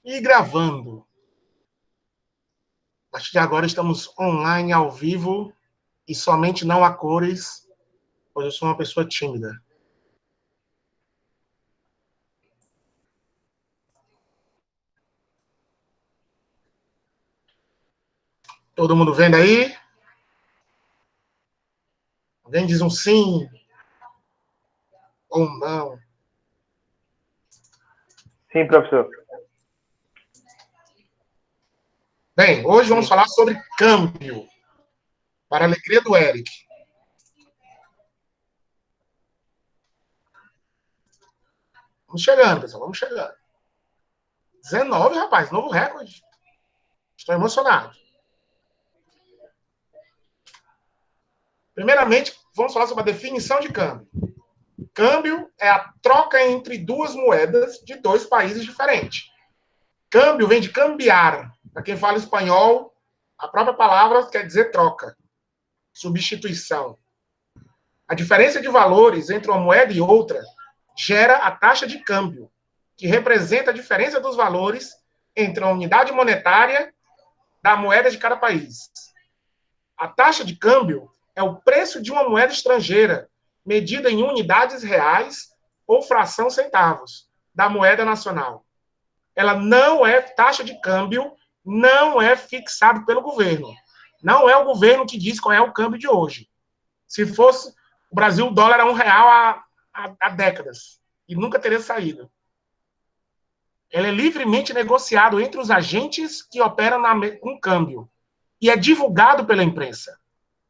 E gravando. A partir de agora estamos online, ao vivo, e somente não a cores, pois eu sou uma pessoa tímida. Todo mundo vendo aí? Alguém diz um sim ou não? Sim, professor. Bem, hoje vamos Sim. falar sobre câmbio, para a alegria do Eric. Vamos chegando, pessoal, vamos chegando. 19, rapaz, novo recorde. Estou emocionado. Primeiramente, vamos falar sobre a definição de câmbio. Câmbio é a troca entre duas moedas de dois países diferentes. Câmbio vem de cambiar. Para quem fala espanhol, a própria palavra quer dizer troca, substituição. A diferença de valores entre uma moeda e outra gera a taxa de câmbio, que representa a diferença dos valores entre a unidade monetária da moeda de cada país. A taxa de câmbio é o preço de uma moeda estrangeira, medida em unidades reais ou fração centavos da moeda nacional. Ela não é taxa de câmbio, não é fixado pelo governo. Não é o governo que diz qual é o câmbio de hoje. Se fosse o Brasil, o dólar era R$ 1 há décadas e nunca teria saído. Ele é livremente negociado entre os agentes que operam com câmbio e é divulgado pela imprensa.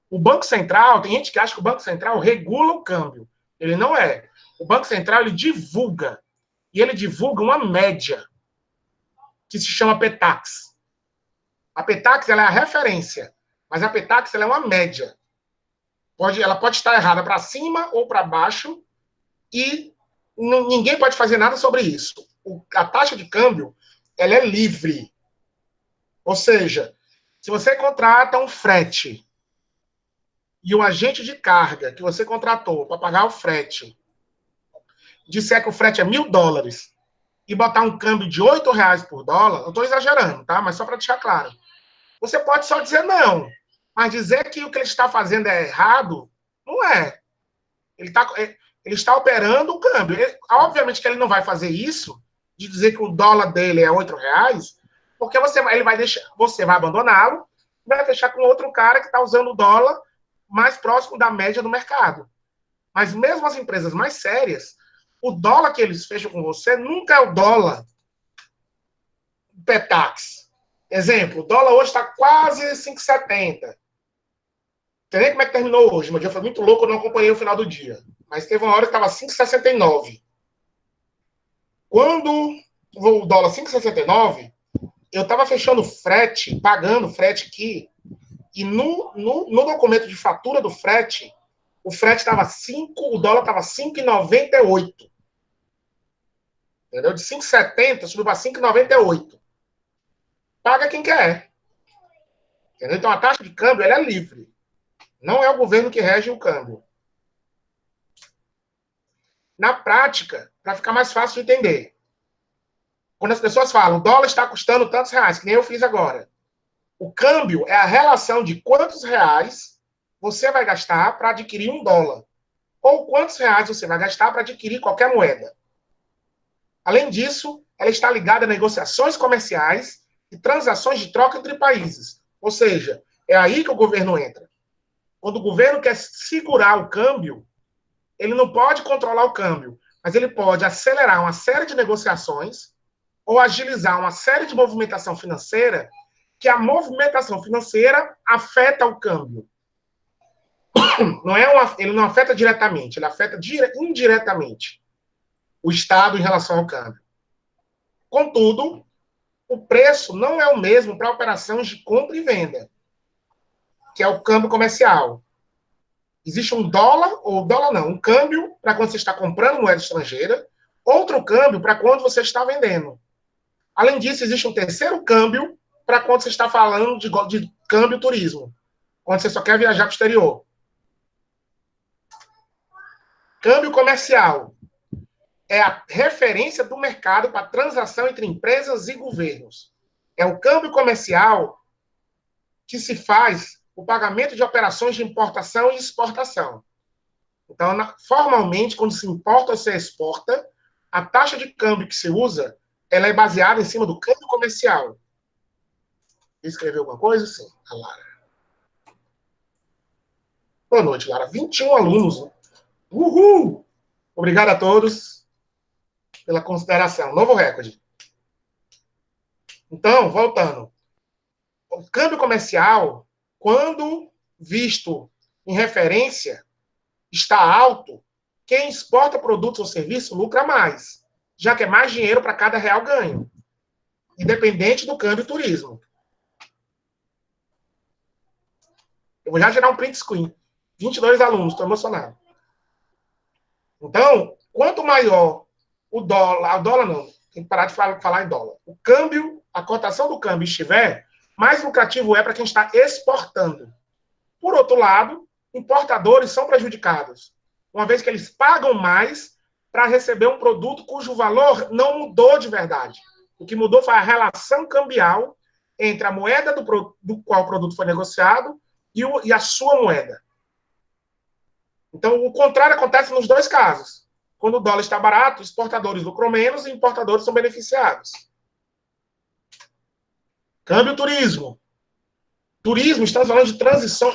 O Banco Central, tem gente que acha que o Banco Central regula o câmbio. Ele não é. O Banco Central, ele divulga. E ele divulga uma média, que se chama PETAX. A PETAX, ela é a referência, mas a PETAX, ela é uma média. Ela pode estar errada para cima ou para baixo, e ninguém pode fazer nada sobre isso. A taxa de câmbio, ela é livre. Ou seja, se você contrata um frete e o agente de carga que você contratou para pagar o frete disser que o frete é $1.000 e botar um câmbio de R$ 8 por dólar, eu estou exagerando, tá? Mas só para deixar claro. Você pode só dizer não, mas dizer que o que ele está fazendo é errado, não é. Ele está operando o câmbio. Obviamente que ele não vai fazer isso, de dizer que o dólar dele é R$ 8, porque você vai abandoná-lo, vai fechar com outro cara que está usando o dólar mais próximo da média do mercado. Mas mesmo as empresas mais sérias, o dólar que eles fecham com você nunca é o dólar PETAX. Exemplo, o dólar hoje está quase 5,70. Entendeu como é que terminou hoje? Meu dia foi muito louco, eu não acompanhei o final do dia. Mas teve uma hora que estava 5,69. Quando o dólar 5,69, eu estava fechando frete, pagando frete aqui, e no documento de fatura do frete, o frete estava 5, o dólar estava 5,98. Entendeu? De 5,70 subiu para 5,98. Paga quem quer. Entendeu? Então a taxa de câmbio ela é livre. Não é o governo que rege o câmbio. Na prática, para ficar mais fácil de entender, quando as pessoas falam, o dólar está custando tantos reais, que nem eu fiz agora. O câmbio é a relação de quantos reais você vai gastar para adquirir um dólar. Ou quantos reais você vai gastar para adquirir qualquer moeda. Além disso, ela está ligada a negociações comerciais e transações de troca entre países. Ou seja, é aí que o governo entra. Quando o governo quer segurar o câmbio, ele não pode controlar o câmbio, mas ele pode acelerar uma série de negociações ou agilizar uma série de movimentação financeira, que a movimentação financeira afeta o câmbio. Ele não afeta diretamente, ele afeta indiretamente o Estado em relação ao câmbio. Contudo, o preço não é o mesmo para operações de compra e venda, que é o câmbio comercial. Existe um dólar, ou dólar não, um câmbio para quando você está comprando moeda estrangeira, outro câmbio para quando você está vendendo. Além disso, existe um terceiro câmbio para quando você está falando de câmbio turismo, quando você só quer viajar para o exterior. Câmbio comercial é a referência do mercado para transação entre empresas e governos. É o câmbio comercial que se faz o pagamento de operações de importação e exportação. Então, formalmente, quando se importa ou se exporta, a taxa de câmbio que se usa, ela é baseada em cima do câmbio comercial. Escreveu alguma coisa? Sim, a Lara. Boa noite, Lara. 21 alunos. Uhul! Obrigado a todos pela consideração. Novo recorde. Então, voltando. O câmbio comercial, quando visto em referência, está alto. Quem exporta produtos ou serviços lucra mais, já que é mais dinheiro para cada real ganho, independente do câmbio turismo. Eu vou já gerar um print screen. 22 alunos, estou emocionado. Então, quanto maior o dólar não, tem que parar de falar em dólar. O câmbio, a cotação do câmbio estiver, mais lucrativo é para quem está exportando. Por outro lado, importadores são prejudicados, uma vez que eles pagam mais para receber um produto cujo valor não mudou de verdade. O que mudou foi a relação cambial entre a moeda do qual o produto foi negociado e a sua moeda. Então, o contrário acontece nos dois casos. Quando o dólar está barato, exportadores lucram menos e importadores são beneficiados. Câmbio turismo. Turismo, estamos falando de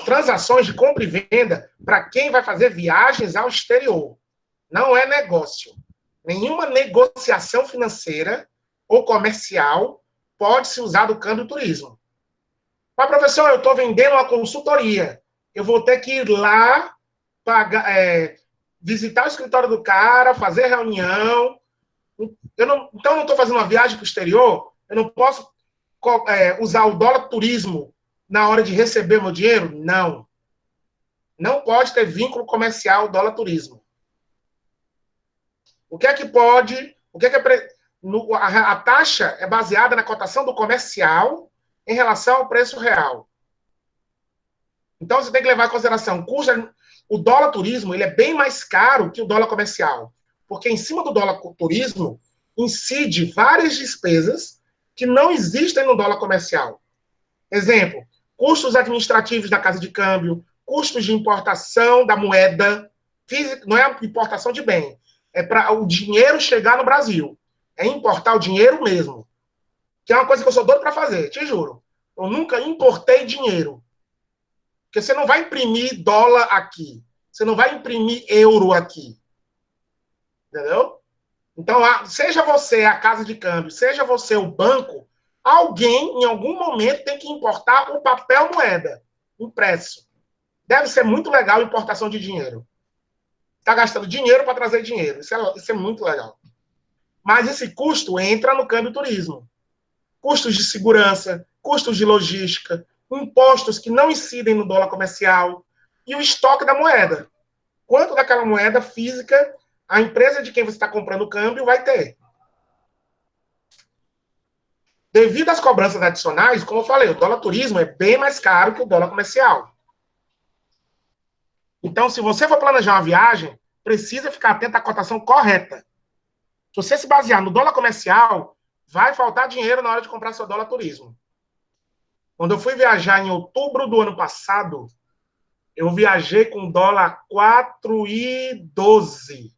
transações de compra e venda para quem vai fazer viagens ao exterior. Não é negócio. Nenhuma negociação financeira ou comercial pode se usar do câmbio turismo. Mas, professor, eu estou vendendo uma consultoria. Eu vou ter que ir lá, pagar, visitar o escritório do cara, fazer reunião. Então, eu não estou fazendo uma viagem para o exterior? Eu não posso usar o dólar turismo na hora de receber meu dinheiro? Não. Não pode ter vínculo comercial dólar turismo. O que é que pode... a taxa é baseada na cotação do comercial em relação ao preço real. Então, você tem que levar em consideração o dólar turismo, ele é bem mais caro que o dólar comercial. Porque em cima do dólar turismo incide várias despesas que não existem no dólar comercial. Exemplo, custos administrativos da casa de câmbio, custos de importação da moeda, física, não é importação de bem, é para o dinheiro chegar no Brasil. É importar o dinheiro mesmo. Que é uma coisa que eu sou doido para fazer, te juro. Eu nunca importei dinheiro. Porque você não vai imprimir dólar aqui. Você não vai imprimir euro aqui. Entendeu? Então, seja você a casa de câmbio, seja você o banco, alguém, em algum momento, tem que importar o papel moeda impresso. Deve ser muito legal a importação de dinheiro. Está gastando dinheiro para trazer dinheiro. Isso é muito legal. Mas esse custo entra no câmbio turismo. Custos de segurança, custos de logística, impostos que não incidem no dólar comercial e o estoque da moeda. Quanto daquela moeda física a empresa de quem você está comprando o câmbio vai ter? Devido às cobranças adicionais, como eu falei, o dólar turismo é bem mais caro que o dólar comercial. Então, se você for planejar uma viagem, precisa ficar atento à cotação correta. Se você se basear no dólar comercial, vai faltar dinheiro na hora de comprar seu dólar turismo. Quando eu fui viajar em outubro do ano passado, eu viajei com dólar 4,12.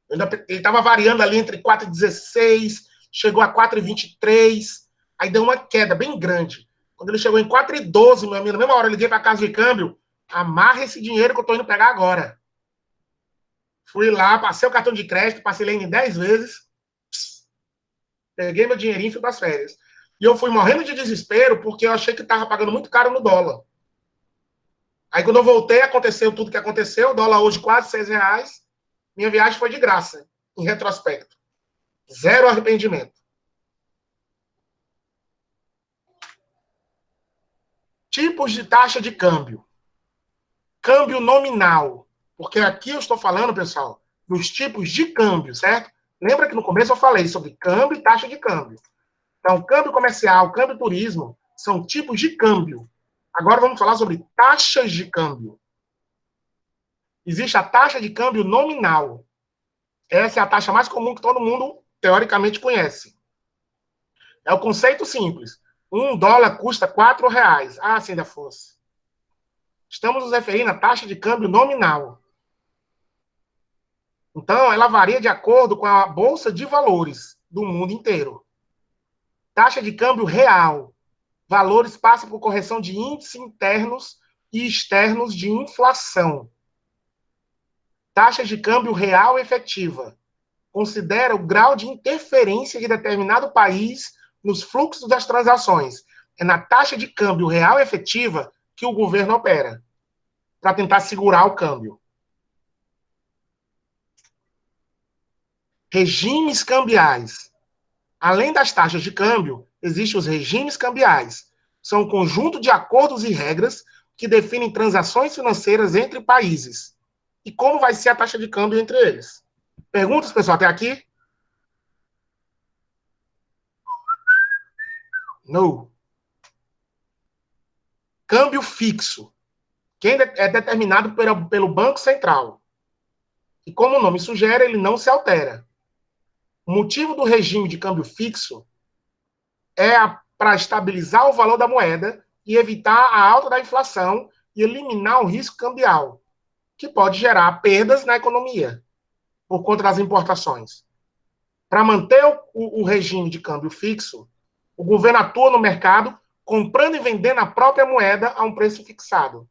Ele estava variando ali entre 4,16, chegou a 4,23, aí deu uma queda bem grande. Quando ele chegou em 4,12, meu amigo, na mesma hora eu liguei para a casa de câmbio, amarra esse dinheiro que eu estou indo pegar agora. Fui lá, passei o cartão de crédito, passei ele em 10 vezes, peguei meu dinheirinho e fui para as férias. E eu fui morrendo de desespero porque eu achei que estava pagando muito caro no dólar. Aí quando eu voltei, aconteceu tudo que aconteceu, o dólar hoje quase R$6, minha viagem foi de graça, em retrospecto. Zero arrependimento. Tipos de taxa de câmbio. Câmbio nominal. Porque aqui eu estou falando, pessoal, dos tipos de câmbio, certo? Lembra que no começo eu falei sobre câmbio e taxa de câmbio. Então, câmbio comercial, câmbio turismo, são tipos de câmbio. Agora vamos falar sobre taxas de câmbio. Existe a taxa de câmbio nominal. Essa é a taxa mais comum que todo mundo, teoricamente, conhece. É o conceito simples. $1 custa R$ 4. Ah, se ainda fosse. Estamos nos referindo à taxa de câmbio nominal. Então, ela varia de acordo com a Bolsa de Valores do mundo inteiro. Taxa de câmbio real. Valores passam por correção de índices internos e externos de inflação. Taxa de câmbio real efetiva. Considera o grau de interferência de determinado país nos fluxos das transações. É na taxa de câmbio real efetiva que o governo opera, para tentar segurar o câmbio. Regimes cambiais. Além das taxas de câmbio, existem os regimes cambiais. São um conjunto de acordos e regras que definem transações financeiras entre países. E como vai ser a taxa de câmbio entre eles? Perguntas, pessoal, até aqui? Não. Câmbio fixo. Que é determinado pelo Banco Central. E como o nome sugere, ele não se altera. O motivo do regime de câmbio fixo é para estabilizar o valor da moeda e evitar a alta da inflação e eliminar o risco cambial, que pode gerar perdas na economia por conta das importações. Para manter o regime de câmbio fixo, o governo atua no mercado comprando e vendendo a própria moeda a um preço fixado.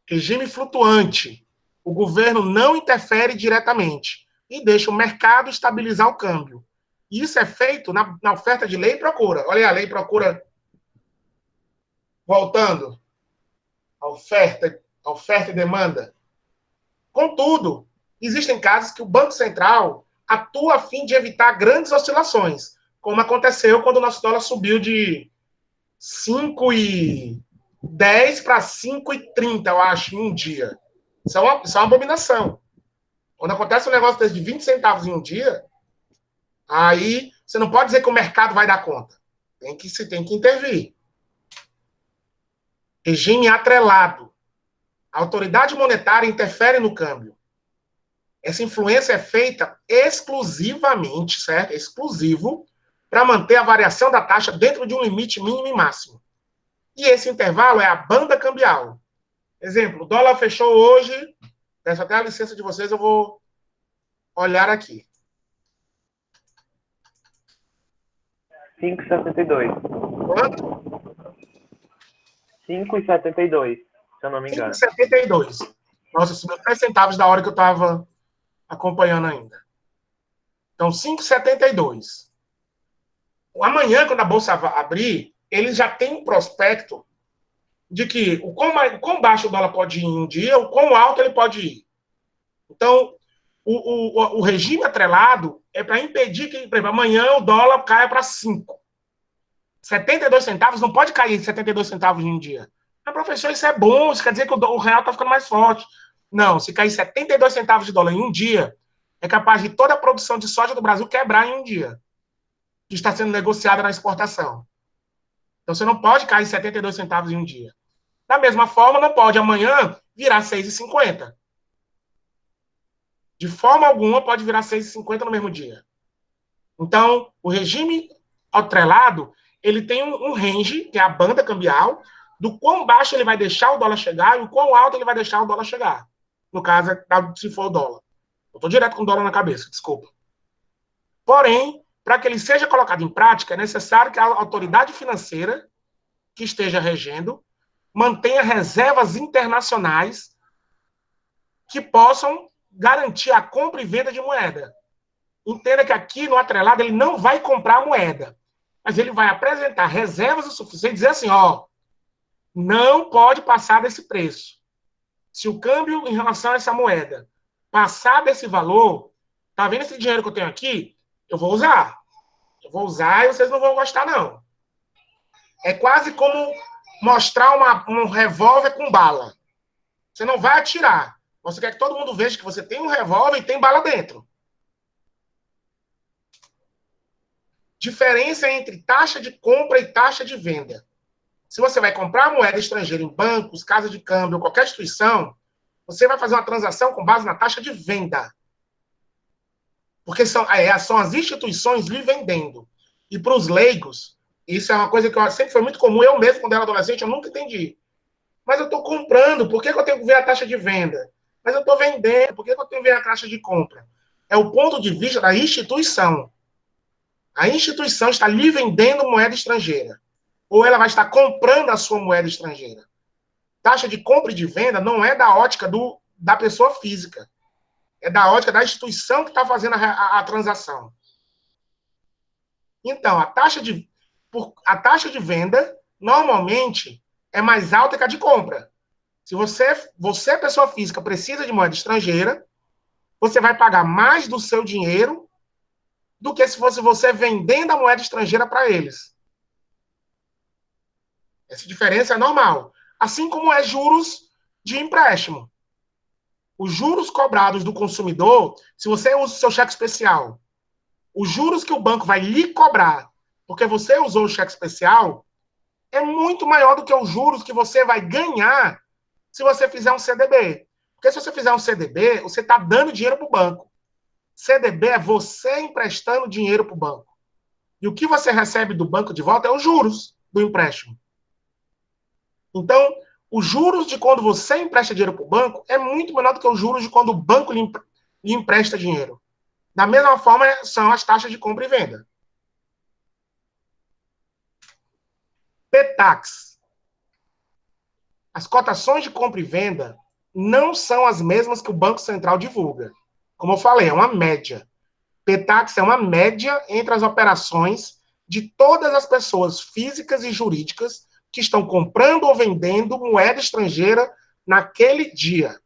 Regime flutuante. O governo não interfere diretamente e deixa o mercado estabilizar o câmbio. Isso é feito na oferta de lei e procura. Olha aí, a lei procura voltando. A oferta e demanda. Contudo, existem casos que o Banco Central atua a fim de evitar grandes oscilações, como aconteceu quando o nosso dólar subiu de 5,10 para 5,30, eu acho, em um dia. Isso é uma abominação. Quando acontece um negócio desse de 20 centavos em um dia, aí você não pode dizer que o mercado vai dar conta. Tem que intervir. Regime atrelado. A autoridade monetária interfere no câmbio. Essa influência é feita exclusivamente, certo? Exclusivo, para manter a variação da taxa dentro de um limite mínimo e máximo. E esse intervalo é a banda cambial. Exemplo, o dólar fechou hoje, peço até a licença de vocês, eu vou olhar aqui. 5,72. Quanto? 5,72, se eu não me engano. 5,72. Nossa, subiu 3 centavos da hora que eu estava acompanhando ainda. Então, 5,72. Amanhã, quando a Bolsa abrir, eles já têm um prospecto de que o quão baixo o dólar pode ir em um dia, o quão alto ele pode ir. Então, o regime atrelado é para impedir que, por exemplo, amanhã o dólar caia para 5. 72 centavos não pode cair 72 centavos em um dia. Mas, professor, isso é bom, isso quer dizer que o real está ficando mais forte. Não, se cair 72 centavos de dólar em um dia, é capaz de toda a produção de soja do Brasil quebrar em um dia, que está sendo negociada na exportação. Então, você não pode cair 72 centavos em um dia. Da mesma forma, não pode amanhã virar 6,50. De forma alguma pode virar 6,50 no mesmo dia. Então, o regime atrelado, ele tem um range, que é a banda cambial, do quão baixo ele vai deixar o dólar chegar e o quão alto ele vai deixar o dólar chegar. No caso, se for o dólar. Eu estou direto com o dólar na cabeça, desculpa. Porém, para que ele seja colocado em prática, é necessário que a autoridade financeira que esteja regendo mantenha reservas internacionais que possam garantir a compra e venda de moeda. Entenda que aqui no atrelado ele não vai comprar a moeda, mas ele vai apresentar reservas o suficiente e dizer assim, ó, não pode passar desse preço. Se o câmbio em relação a essa moeda passar desse valor, tá vendo esse dinheiro que eu tenho aqui? Eu vou usar. Eu vou usar e vocês não vão gostar, não. É quase como mostrar um revólver com bala. Você não vai atirar. Você quer que todo mundo veja que você tem um revólver e tem bala dentro. Diferença entre taxa de compra e taxa de venda. Se você vai comprar moeda estrangeira em bancos, casa de câmbio, qualquer instituição, Você vai fazer uma transação com base na taxa de venda. Porque são as instituições lhe vendendo. E para os leigos, isso é uma coisa que sempre foi muito comum. Eu mesmo, quando era adolescente, eu nunca entendi. Mas eu estou comprando, por que eu tenho que ver a taxa de venda? Mas eu estou vendendo, por que eu tenho que ver a taxa de compra? É o ponto de vista da instituição. A instituição está lhe vendendo moeda estrangeira. Ou ela vai estar comprando a sua moeda estrangeira. Taxa de compra e de venda não é da ótica da pessoa física. É da ótica da instituição que está fazendo a transação. Então, a taxa de venda, normalmente, é mais alta que a de compra. Se você, pessoa física, precisa de moeda estrangeira, você vai pagar mais do seu dinheiro do que se fosse você vendendo a moeda estrangeira para eles. Essa diferença é normal. Assim como é juros de empréstimo. Os juros cobrados do consumidor, se você usa o seu cheque especial, os juros que o banco vai lhe cobrar, porque você usou o cheque especial, é muito maior do que os juros que você vai ganhar se você fizer um CDB. Porque se você fizer um CDB, você está dando dinheiro para o banco. CDB é você emprestando dinheiro para o banco. E o que você recebe do banco de volta é os juros do empréstimo. Então, os juros de quando você empresta dinheiro para o banco é muito menor do que os juros de quando o banco lhe empresta dinheiro. Da mesma forma, são as taxas de compra e venda. PTAX. As cotações de compra e venda não são as mesmas que o Banco Central divulga. Como eu falei, é uma média. PTAX é uma média entre as operações de todas as pessoas físicas e jurídicas que estão comprando ou vendendo moeda estrangeira naquele dia.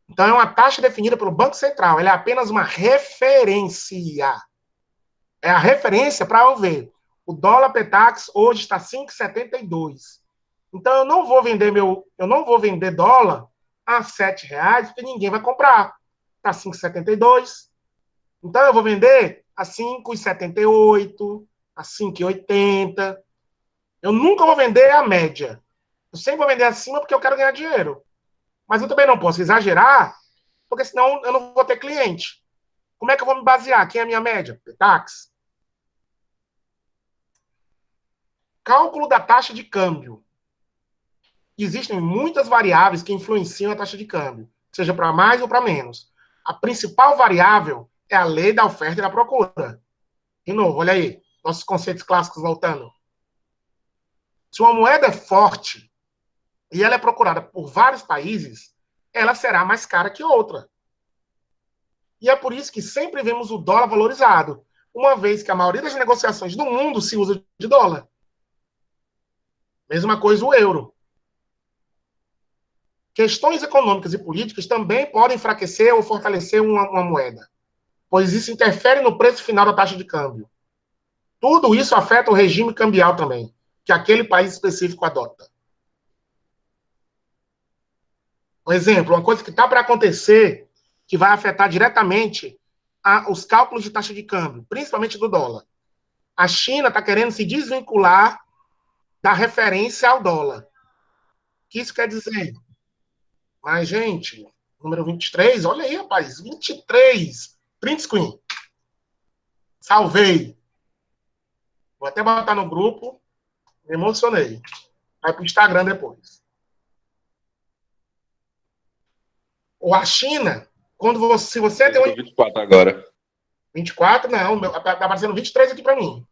Então, é uma taxa definida pelo Banco Central. Ela é apenas uma referência. É a referência para eu ver. O dólar PTAX hoje está 5,72. Então, eu não vou vender dólar a R$7, porque ninguém vai comprar. Está 5,72. Então, eu vou vender a 5,78, a 5,80. Eu nunca vou vender a média. Eu sempre vou vender acima porque eu quero ganhar dinheiro. Mas eu também não posso exagerar, porque senão eu não vou ter cliente. Como é que eu vou me basear? Quem é a minha média? PTAX. Cálculo da taxa de câmbio. Existem muitas variáveis que influenciam a taxa de câmbio, seja para mais ou para menos. A principal variável é a lei da oferta e da procura. De novo, olha aí, nossos conceitos clássicos voltando. Se uma moeda é forte e ela é procurada por vários países, ela será mais cara que outra. E é por isso que sempre vemos o dólar valorizado, uma vez que a maioria das negociações do mundo se usa de dólar. Mesma coisa o euro. Questões econômicas e políticas também podem enfraquecer ou fortalecer uma moeda, pois isso interfere no preço final da taxa de câmbio. Tudo isso afeta o regime cambial também, que aquele país específico adota. Por exemplo, uma coisa que está para acontecer, que vai afetar diretamente os cálculos de taxa de câmbio, principalmente do dólar. A China está querendo se desvincular da referência ao dólar. O que isso quer dizer? Mas, gente, número 23, olha aí, rapaz, 23. Print screen. Salvei. Vou até botar no grupo. Me emocionei. Vai pro Instagram depois. Ou a China, se você tem um... 24 agora. 24? Não, tá aparecendo 23 aqui para mim.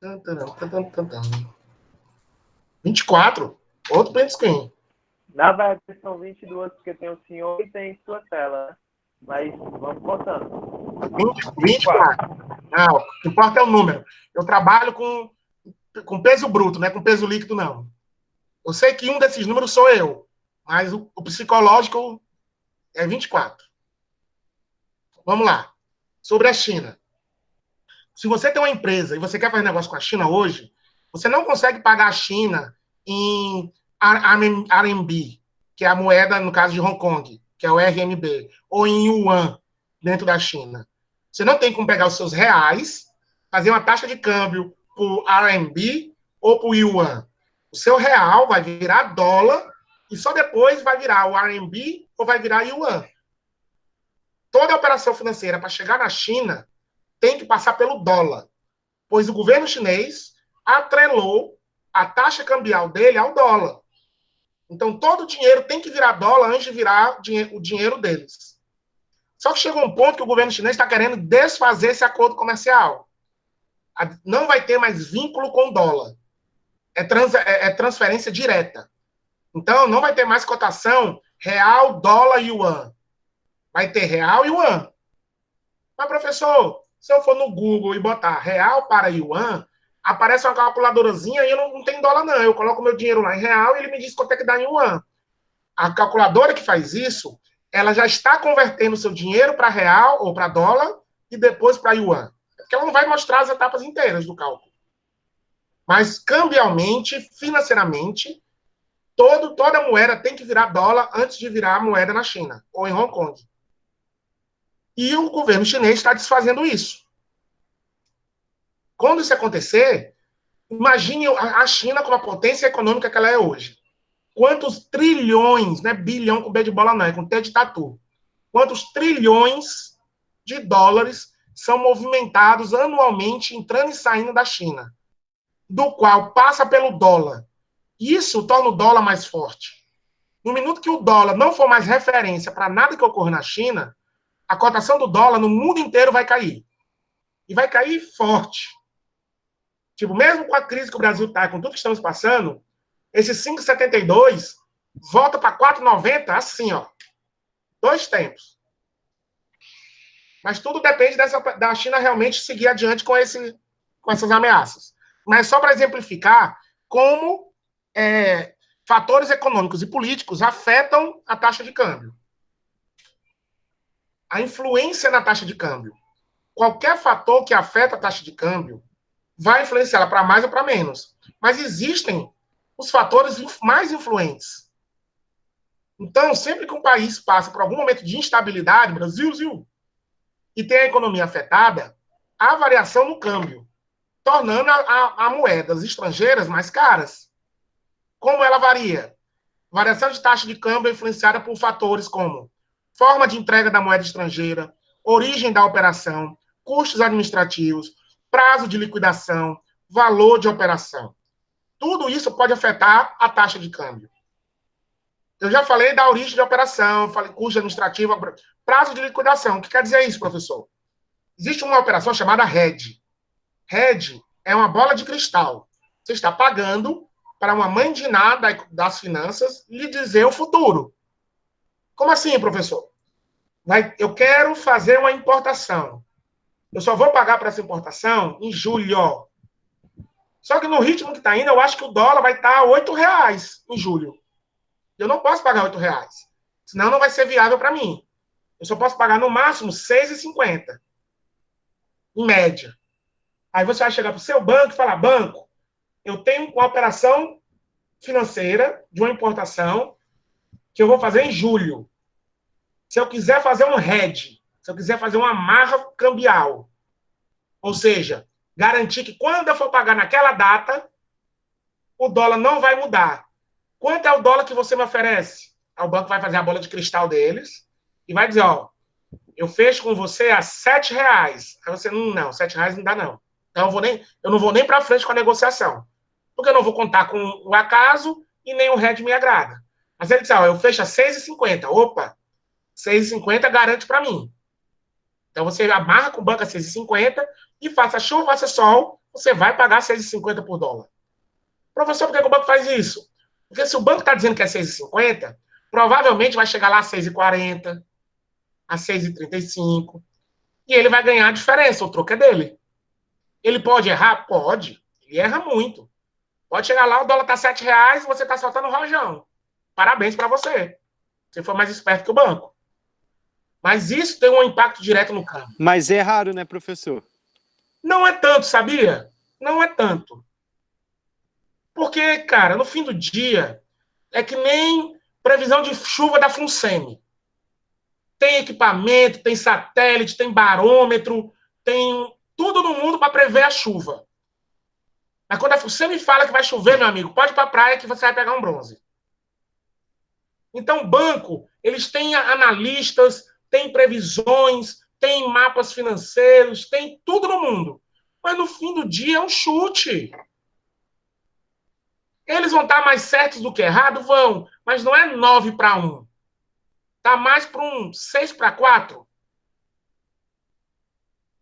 Tan, tan, tan, tan, tan. 24. Outro print screen. Na verdade, são 22, porque tem o senhor e tem sua tela. Mas vamos contando. 24. Não, o que importa é o número. Eu trabalho com peso bruto, não é com peso líquido, não. Eu sei que um desses números sou eu, mas o psicológico é 24. Vamos lá. Sobre a China. Se você tem uma empresa e você quer fazer negócio com a China hoje, você não consegue pagar a China em RMB, que é a moeda, no caso de Hong Kong, que é o RMB, ou em Yuan, dentro da China. Você não tem como pegar os seus reais, fazer uma taxa de câmbio o RMB ou para o yuan. O seu real vai virar dólar e só depois vai virar o RMB ou vai virar yuan. Toda operação financeira para chegar na China tem que passar pelo dólar, pois o governo chinês atrelou a taxa cambial dele ao dólar. Então, todo o dinheiro tem que virar dólar antes de virar o dinheiro deles. Só que chegou um ponto que o governo chinês está querendo desfazer esse acordo comercial. Não vai ter mais vínculo com o dólar. É transferência direta. Então, não vai ter mais cotação real, dólar, yuan. Vai ter real e yuan. Mas, professor, se eu for no Google e botar real para yuan, aparece uma calculadorazinha e eu não tenho dólar, não. Eu coloco meu dinheiro lá em real e ele me diz quanto é que dá em yuan. A calculadora que faz isso, ela já está convertendo o seu dinheiro para real ou para dólar e depois para yuan. Porque ela não vai mostrar as etapas inteiras do cálculo. Mas, cambialmente, financeiramente, toda moeda tem que virar dólar antes de virar moeda na China ou em Hong Kong. E o governo chinês está desfazendo isso. Quando isso acontecer, imagine a China como a potência econômica que ela é hoje. Quantos trilhões, não é bilhão com B de bola não, é com T de tatu. Quantos trilhões de dólares são movimentados anualmente entrando e saindo da China, do qual passa pelo dólar. Isso torna o dólar mais forte. No minuto que o dólar não for mais referência para nada que ocorra na China, a cotação do dólar no mundo inteiro vai cair. E vai cair forte. Tipo, mesmo com a crise que o Brasil está, com tudo que estamos passando, esse 5,72 volta para 4,90 assim, ó. 2 tempos. Mas tudo depende da China realmente seguir adiante com essas ameaças. Mas só para exemplificar como fatores econômicos e políticos afetam a taxa de câmbio. A influência na taxa de câmbio. Qualquer fator que afeta a taxa de câmbio vai influenciá-la para mais ou para menos. Mas existem os fatores mais influentes. Então, sempre que um país passa por algum momento de instabilidade, Brasil, e tem a economia afetada, há variação no câmbio, tornando a moedas estrangeiras mais caras. Como ela varia? Variação de taxa de câmbio é influenciada por fatores como forma de entrega da moeda estrangeira, origem da operação, custos administrativos, prazo de liquidação, valor de operação. Tudo isso pode afetar a taxa de câmbio. Eu já falei da origem de operação, falei custo administrativo, prazo de liquidação. O que quer dizer isso, professor? Existe uma operação chamada hedge. Hedge é uma bola de cristal. Você está pagando para uma mãe de nada das finanças lhe dizer o futuro. Como assim, professor? Eu quero fazer uma importação. Eu só vou pagar para essa importação em julho. Só que no ritmo que está indo, eu acho que o dólar vai estar R$8 em julho. Eu não posso pagar R$8. Senão não vai ser viável para mim. Eu só posso pagar no máximo R$6,50. Em média. Aí você vai chegar para o seu banco e falar, banco, eu tenho uma operação financeira de uma importação que eu vou fazer em julho. Se eu quiser fazer um hedge, se eu quiser fazer uma amarra cambial, ou seja, garantir que quando eu for pagar naquela data, o dólar não vai mudar. Quanto é o dólar que você me oferece? Aí o banco vai fazer a bola de cristal deles e vai dizer, ó, eu fecho com você a R$7. Aí você, não, R$7 não dá não. Então eu não vou nem para frente com a negociação. Porque eu não vou contar com o acaso e nem o hedge me agrada. Mas ele diz, ó, eu fecho a R$6,50. Opa, R$6,50 garante para mim. Então você amarra com o banco a R$6,50 e faça chuva, faça sol, você vai pagar R$6,50 por dólar. Professor, por que o banco faz isso? Porque se o banco está dizendo que é R$6,50, provavelmente vai chegar lá a R$6,40, a R$6,35, e ele vai ganhar a diferença, o troco é dele. Ele pode errar? Pode. Ele erra muito. Pode chegar lá, o dólar está R$7 e você está soltando o rojão. Parabéns para você. Você foi mais esperto que o banco. Mas isso tem um impacto direto no câmbio. Mas é raro, né, professor? Não é tanto, sabia? Não é tanto. Porque, cara, no fim do dia, é que nem previsão de chuva da FUNSEMI. Tem equipamento, tem satélite, tem barômetro, tem tudo no mundo para prever a chuva. Mas quando você me fala que vai chover, meu amigo, pode ir para a praia que você vai pegar um bronze. Então, banco, eles têm analistas, têm previsões, têm mapas financeiros, têm tudo no mundo. Mas no fim do dia é um chute. Eles vão estar mais certos do que errado? Vão, mas não é 9-1. Está mais para um 6-4.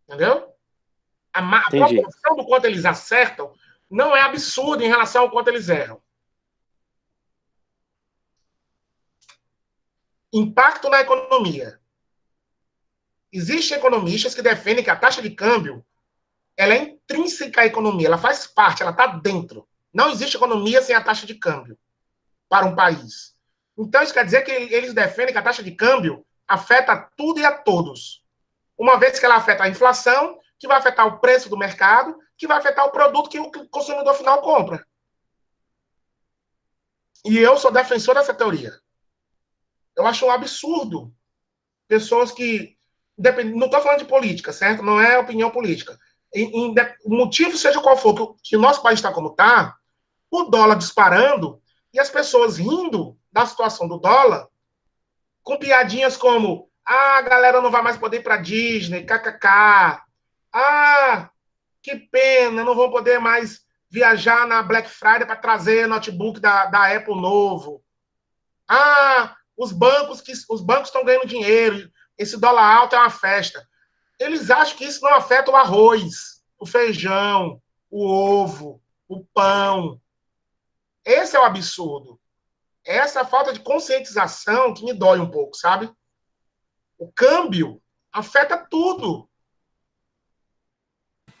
Entendeu? A proporção do quanto eles acertam não é absurda em relação ao quanto eles erram. Impacto na economia. Existem economistas que defendem que a taxa de câmbio ela é intrínseca à economia, ela faz parte, ela está dentro. Não existe economia sem a taxa de câmbio para um país. Então, isso quer dizer que eles defendem que a taxa de câmbio afeta tudo e a todos. Uma vez que ela afeta a inflação, que vai afetar o preço do mercado, que vai afetar o produto que o consumidor final compra. E eu sou defensor dessa teoria. Eu acho um absurdo pessoas que... Não estou falando de política, certo? Não é opinião política. O motivo, seja qual for, que o nosso país está como está, o dólar disparando e as pessoas rindo da situação do dólar, com piadinhas como: a galera não vai mais poder ir para Disney, kkk. Que pena, não vão poder mais viajar na Black Friday para trazer notebook da Apple novo. Os bancos estão ganhando dinheiro, esse dólar alto é uma festa. Eles acham que isso não afeta o arroz, o feijão, o ovo, o pão. Esse é o absurdo. Essa falta de conscientização que me dói um pouco, sabe? O câmbio afeta tudo.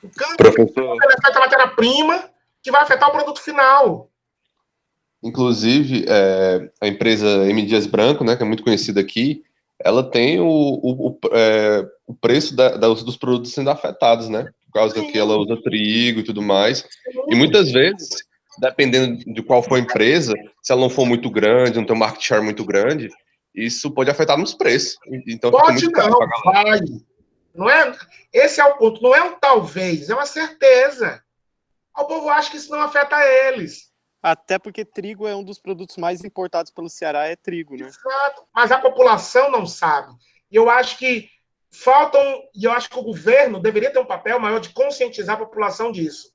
O câmbio afeta a matéria-prima, que vai afetar o produto final. Inclusive, a empresa M. Dias Branco, né, que é muito conhecida aqui, ela tem o preço dos produtos sendo afetados, né? Por causa que ela usa trigo e tudo mais. E muitas vezes, dependendo de qual for a empresa, se ela não for muito grande, não tem um market share muito grande, isso pode afetar nos preços. Então, pode fica muito não, vai. Não é, esse é o ponto. Não é um talvez, é uma certeza. O povo acha que isso não afeta eles. Até porque trigo é um dos produtos mais importados pelo Ceará, é trigo, né? Exato. Mas a população não sabe. E eu acho que eu acho que o governo deveria ter um papel maior de conscientizar a população disso.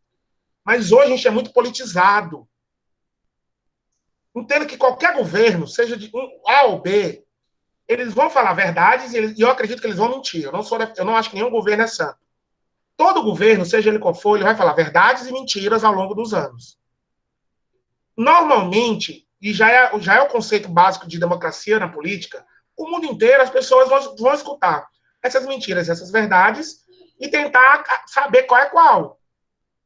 Mas hoje a gente é muito politizado. Entendo que qualquer governo, seja de A ou B, eles vão falar verdades e eu acredito que eles vão mentir. Eu não acho que nenhum governo é santo. Todo governo, seja ele qual for, ele vai falar verdades e mentiras ao longo dos anos. Normalmente, e já é o conceito básico de democracia na política, o mundo inteiro as pessoas vão escutar essas mentiras, essas verdades e tentar saber qual é qual.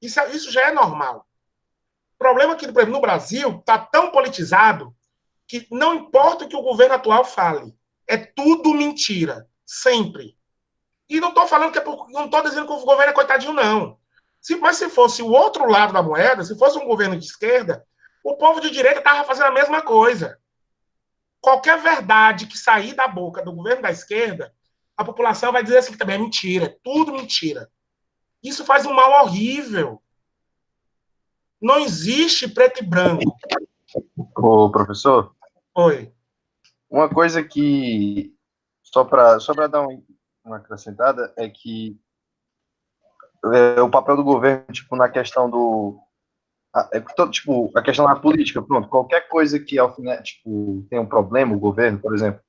Isso já é normal. O problema é que, por exemplo, no Brasil está tão politizado que não importa o que o governo atual fale, é tudo mentira, sempre. E não estou falando não estou dizendo que o governo é coitadinho, não. Mas se fosse o outro lado da moeda, se fosse um governo de esquerda, o povo de direita estava fazendo a mesma coisa. Qualquer verdade que sair da boca do governo da esquerda, a população vai dizer assim que também é mentira, é tudo mentira. Isso faz um mal horrível. Não existe preto e branco. Ô, professor? Oi. Uma coisa que, só para dar uma acrescentada, é que o papel do governo, tipo, na questão a questão da política, pronto, qualquer coisa que, tipo, tem um problema, o governo, por exemplo,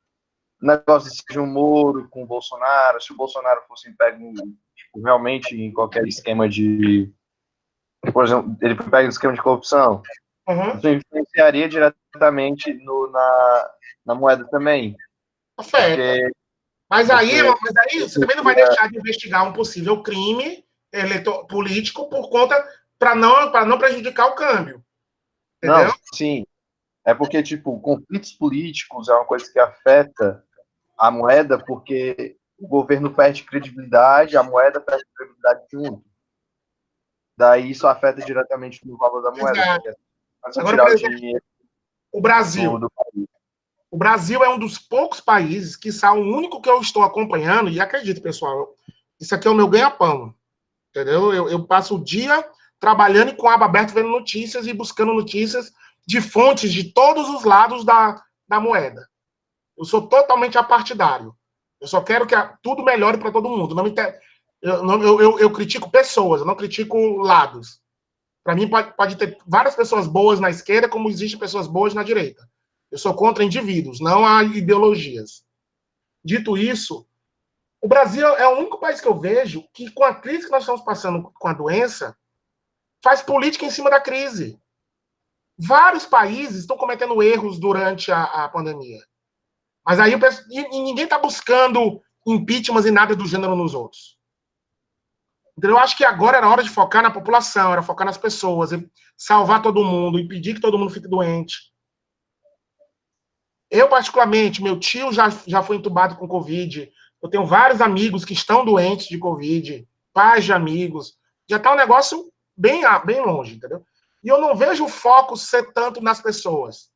o negócio de seja um Moro com o Bolsonaro, se o Bolsonaro fosse pego, tipo, realmente em qualquer esquema de, por exemplo, ele pega em esquema de corrupção, isso influenciaria diretamente na moeda também. Mas aí você também não vai deixar de investigar um possível crime político por conta para não prejudicar o câmbio. Entendeu? Não, sim. É porque, tipo, conflitos políticos é uma coisa que afeta a moeda, porque o governo perde credibilidade, a moeda perde credibilidade junto. Daí isso afeta diretamente no valor da moeda. Agora, por exemplo, o Brasil. O Brasil é um dos poucos países, quiçá o único que eu estou acompanhando, e acredito, pessoal, isso aqui é o meu ganha-pão. Entendeu? Eu passo o dia trabalhando e com a aba aberta, vendo notícias e buscando notícias de fontes de todos os lados da moeda. Eu sou totalmente apartidário. Eu só quero que tudo melhore para todo mundo. Eu critico pessoas, eu não critico lados. Para mim, pode ter várias pessoas boas na esquerda, como existem pessoas boas na direita. Eu sou contra indivíduos, não há ideologias. Dito isso, o Brasil é o único país que eu vejo que, com a crise que nós estamos passando com a doença, faz política em cima da crise. Vários países estão cometendo erros durante a pandemia. Mas aí ninguém está buscando impeachment e nada do gênero nos outros. Então, eu acho que agora era hora de focar na população, era focar nas pessoas, salvar todo mundo, impedir que todo mundo fique doente. Eu, particularmente, meu tio já foi entubado com Covid. Eu tenho vários amigos que estão doentes de Covid, pais de amigos. Já está um negócio bem longe, entendeu? E eu não vejo o foco ser tanto nas pessoas.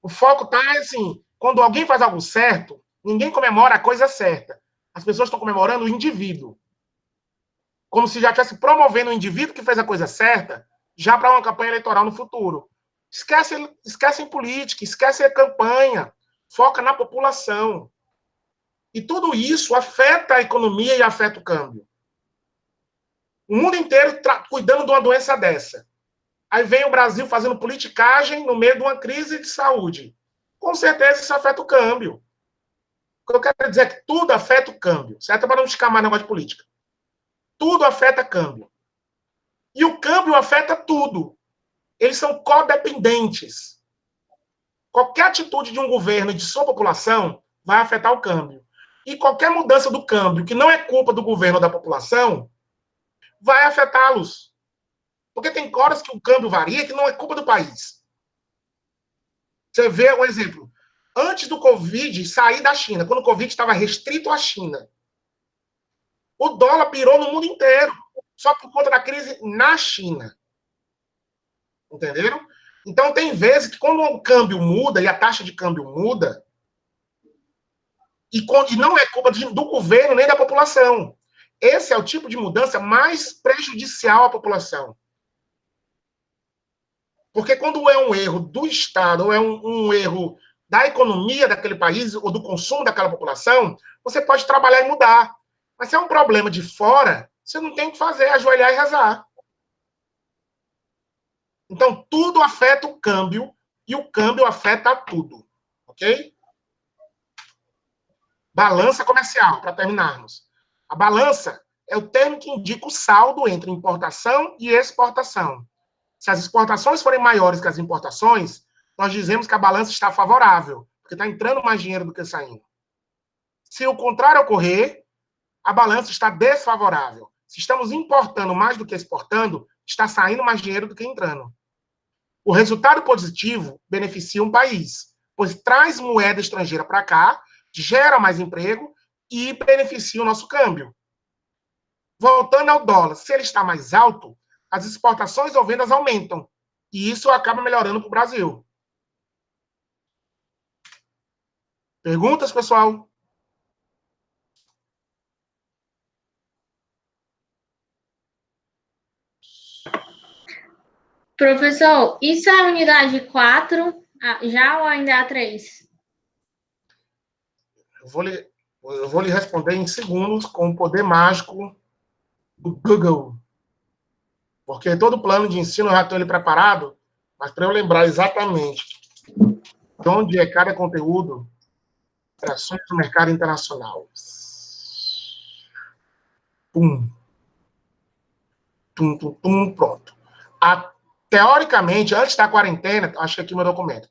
O foco está, assim, quando alguém faz algo certo, ninguém comemora a coisa certa. As pessoas estão comemorando o indivíduo. Como se já estivesse promovendo o indivíduo que fez a coisa certa, já para uma campanha eleitoral no futuro. Esquecem política, esquecem a campanha, foca na população. E tudo isso afeta a economia e afeta o câmbio. O mundo inteiro cuidando de uma doença dessa. Aí vem o Brasil fazendo politicagem no meio de uma crise de saúde. Com certeza isso afeta o câmbio. O que eu quero dizer é que tudo afeta o câmbio. Certo? Para não ficar mais negócio de política. Tudo afeta câmbio. E o câmbio afeta tudo. Eles são codependentes. Qualquer atitude de um governo e de sua população vai afetar o câmbio. E qualquer mudança do câmbio, que não é culpa do governo ou da população, vai afetá-los. Porque tem horas que o câmbio varia que não é culpa do país. Você vê um exemplo. Antes do Covid sair da China, quando o Covid estava restrito à China, o dólar pirou no mundo inteiro, só por conta da crise na China. Entenderam? Então, tem vezes que quando o câmbio muda e a taxa de câmbio muda, e não é culpa do governo nem da população. Esse é o tipo de mudança mais prejudicial à população. Porque quando é um erro do Estado, ou é um erro da economia daquele país, ou do consumo daquela população, você pode trabalhar e mudar. Mas se é um problema de fora, você não tem o que fazer, ajoelhar e rezar. Então, tudo afeta o câmbio, e o câmbio afeta tudo. Ok? Balança comercial, para terminarmos. A balança é o termo que indica o saldo entre importação e exportação. Se as exportações forem maiores que as importações, nós dizemos que a balança está favorável, porque está entrando mais dinheiro do que saindo. Se o contrário ocorrer, a balança está desfavorável. Se estamos importando mais do que exportando, está saindo mais dinheiro do que entrando. O resultado positivo beneficia um país, pois traz moeda estrangeira para cá, gera mais emprego e beneficia o nosso câmbio. Voltando ao dólar, se ele está mais alto, as exportações ou vendas aumentam. E isso acaba melhorando para o Brasil. Perguntas, pessoal? Professor, isso é a unidade 4, já ou ainda é a 3? Eu vou lhe responder em segundos com o poder mágico do Google. Porque todo plano de ensino eu já tenho ele preparado, mas para eu lembrar exatamente de onde é cada conteúdo, operações do mercado internacional. Pum. Tum, tum, tum, pronto. Teoricamente, antes da quarentena, acho que aqui é o meu documento.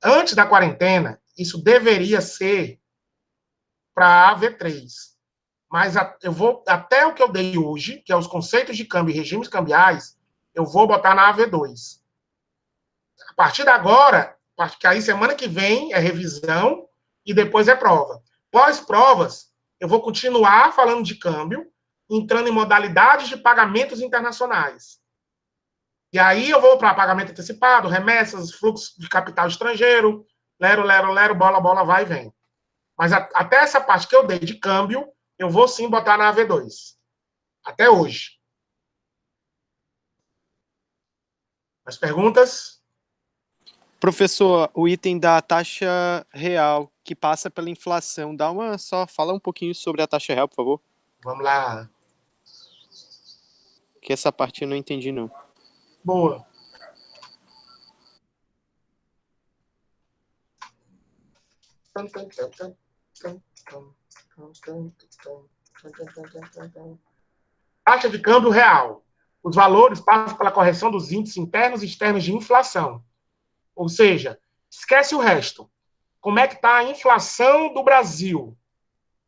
Antes da quarentena, isso deveria ser para a AV3. Mas eu vou, até o que eu dei hoje, que é os conceitos de câmbio e regimes cambiais, eu vou botar na AV2. A partir de agora, que aí semana que vem é revisão e depois é prova. Pós-provas, eu vou continuar falando de câmbio, entrando em modalidades de pagamentos internacionais. E aí eu vou para pagamento antecipado, remessas, fluxo de capital estrangeiro, lero, bola, vai e vem. Mas até essa parte que eu dei de câmbio, eu vou sim botar na AV2. Até hoje. Mais perguntas? Professor, o item da taxa real que passa pela inflação, fala um pouquinho sobre a taxa real, por favor, Vamos lá. que essa parte eu não entendi, não. Boa. Taxa de câmbio real. Os valores passam pela correção dos índices internos e externos de inflação. Ou seja, esquece o resto. Como é que está a inflação do Brasil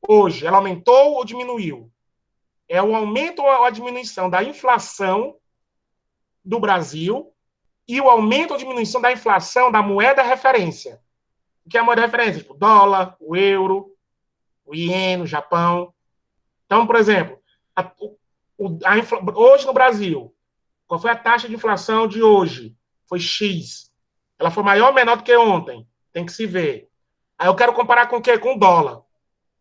hoje? Ela aumentou ou diminuiu? É o aumento ou a diminuição da inflação do Brasil e o aumento ou diminuição da inflação da moeda referência. O que é a moeda referência? Tipo, o dólar, o euro, o iene, o Japão. Então, por exemplo, hoje no Brasil, qual foi a taxa de inflação de hoje? Foi X. Ela foi maior ou menor do que ontem? Tem que se ver. Aí eu quero comparar com o quê? Com o dólar.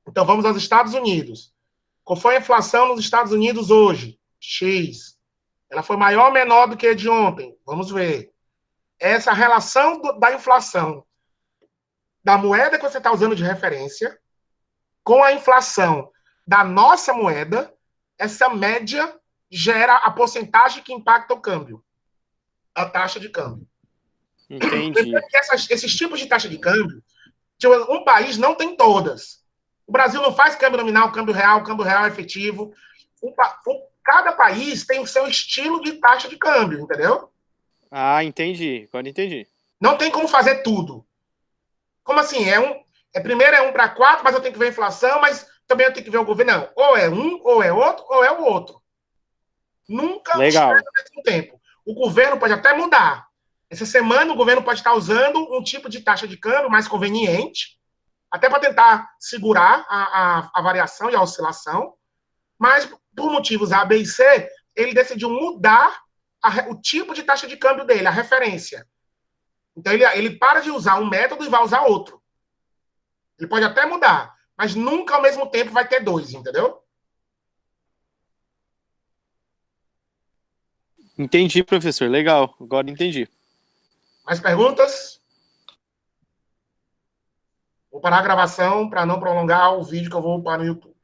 Então vamos aos Estados Unidos. Qual foi a inflação nos Estados Unidos hoje? X. Ela foi maior ou menor do que a de ontem? Vamos ver. Essa relação da inflação da moeda que você está usando de referência com a inflação da nossa moeda, essa média gera a porcentagem que impacta o câmbio, a taxa de câmbio. Entendi. Esses tipos de taxa de câmbio, um país não tem todas. O Brasil não faz câmbio nominal, câmbio real efetivo. Cada país tem o seu estilo de taxa de câmbio, entendeu? Ah, entendi. Agora entendi. Não tem como fazer tudo. Como assim? Primeiro é 1 para 4, mas eu tenho que ver a inflação, mas também eu tenho que ver o governo. Não, ou é um, ou é outro, ou é o outro. Nunca Legal. ao mesmo tempo. O governo pode até mudar. Essa semana o governo pode estar usando um tipo de taxa de câmbio mais conveniente, até para tentar segurar a variação e a oscilação, mas por motivos A, B e C, ele decidiu mudar o tipo de taxa de câmbio dele, a referência. Então ele para de usar um método e vai usar outro. Ele pode até mudar, mas nunca ao mesmo tempo vai ter dois, entendeu? Entendi, professor. Legal. Agora entendi. Mais perguntas? Vou parar a gravação para não prolongar o vídeo que eu vou upar no YouTube.